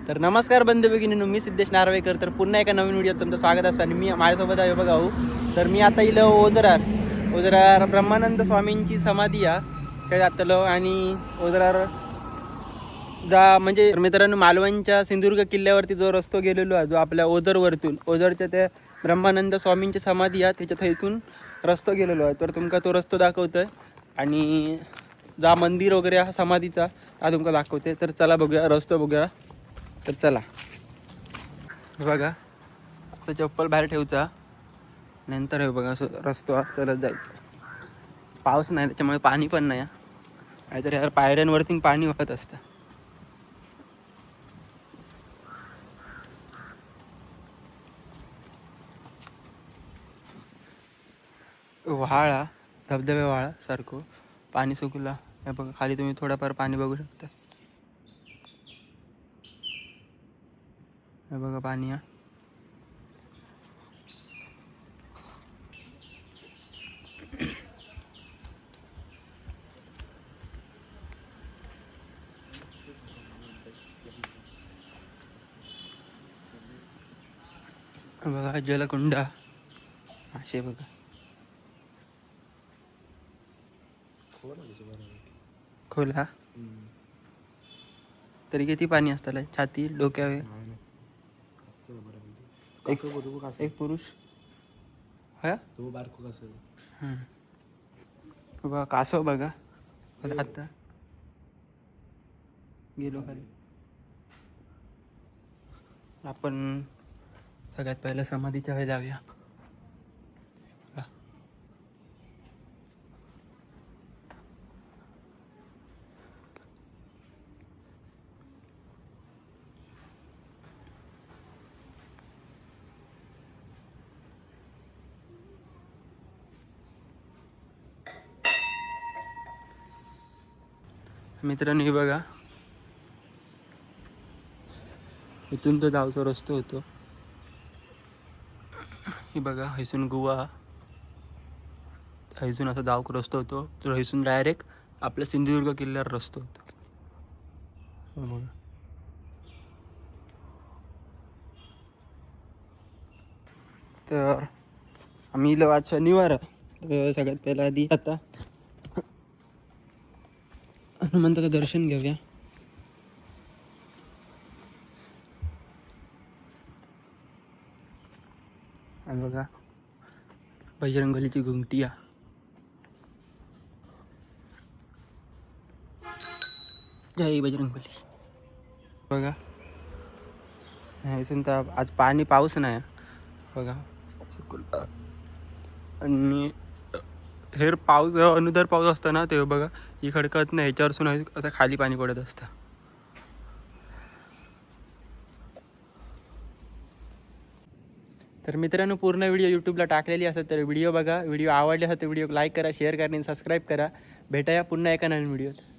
तर नमस्कार बंधू भगिनींनो, मी सिद्धेश नार्वेकर. तर पुन्हा एका नवीन व्हिडिओत तुमचं स्वागत असतं. आणि मी माझ्यासोबत आहे बघा हो. तर मी आता इलो ओजरार ब्रह्मानंद स्वामींची समाधी काय जातलो. आणि ओजरार म्हणजे मित्रांनो, मालवणच्या सिंधुदुर्ग किल्ल्यावरती जो रस्तो गेलेलो आहे, जो आपल्या ओझरवरतून ओझरच्या त्या ब्रह्मानंद स्वामींची समाधी आहे त्याच्या थैसून रस्तो गेलेलो आहे. तर तुमका तो रस्तो दाखवतोय आणि जा मंदिर वगैरे हा समाधीचा हा तुमका दाखवते. तर चला बघूया रस्तो बघूया. तर चला बघा, असं चप्पल बाहेर ठेवचा, नंतर हे बघा असं रस्तो चलत जायचं. पाऊस नाही त्याच्यामुळे पाणी पण नाही, नाहीतर यार पायऱ्यांवरती पाणी वाहत असतं. व्हाळा धबधबे व्हाळा सारखं पाणी सुकला. हे बघा खाली तुम्ही थोडाफार पाणी बघू शकता. हे बघा पाणी बघा जलकुंड असे बघा. खोला तरी किती पाणी असतं? छाती डोक्यावर एक पुरुष हा बघा. कासव बघा आता गेलो खाली. आपण सगळ्यात पहिलं समाधीच्या वेळी जाऊया. मित्रांनो हे बघा, इथून तो जाऊचा रस्तो होतो. हे बघा हैसून गोवा, हैसून असा जाऊक रस्तो होतो. तो हैसून डायरेक्ट आपल्या सिंधुदुर्ग किल्ल्यावर रस्तो होतो. बघा तर आम्ही इलो आज शनिवार. तर सगळ्यात पहिला आधी आता हनुमंताचं दर्शन घेऊया. आणि बघा बजरंगबलीची घुमटी जय बजरंगबली. बघा तर आज पाऊस नाही बघा. आणि हेर पाऊस अनुदार पाऊस असतो ना, तेव्हा बघा ही खडकत नाही, ह्याच्यावरसून असं खाली पाणी पडत असतं. तर मित्रांनो, पूर्ण व्हिडिओ यूट्यूबला टाकलेली असतात. तर व्हिडिओ बघा, व्हिडिओ आवडले असेल तर व्हिडिओ लाईक करा, शेअर करा आणि सबस्क्राईब करा. भेटाया पुन्हा एका नवीन व्हिडिओत.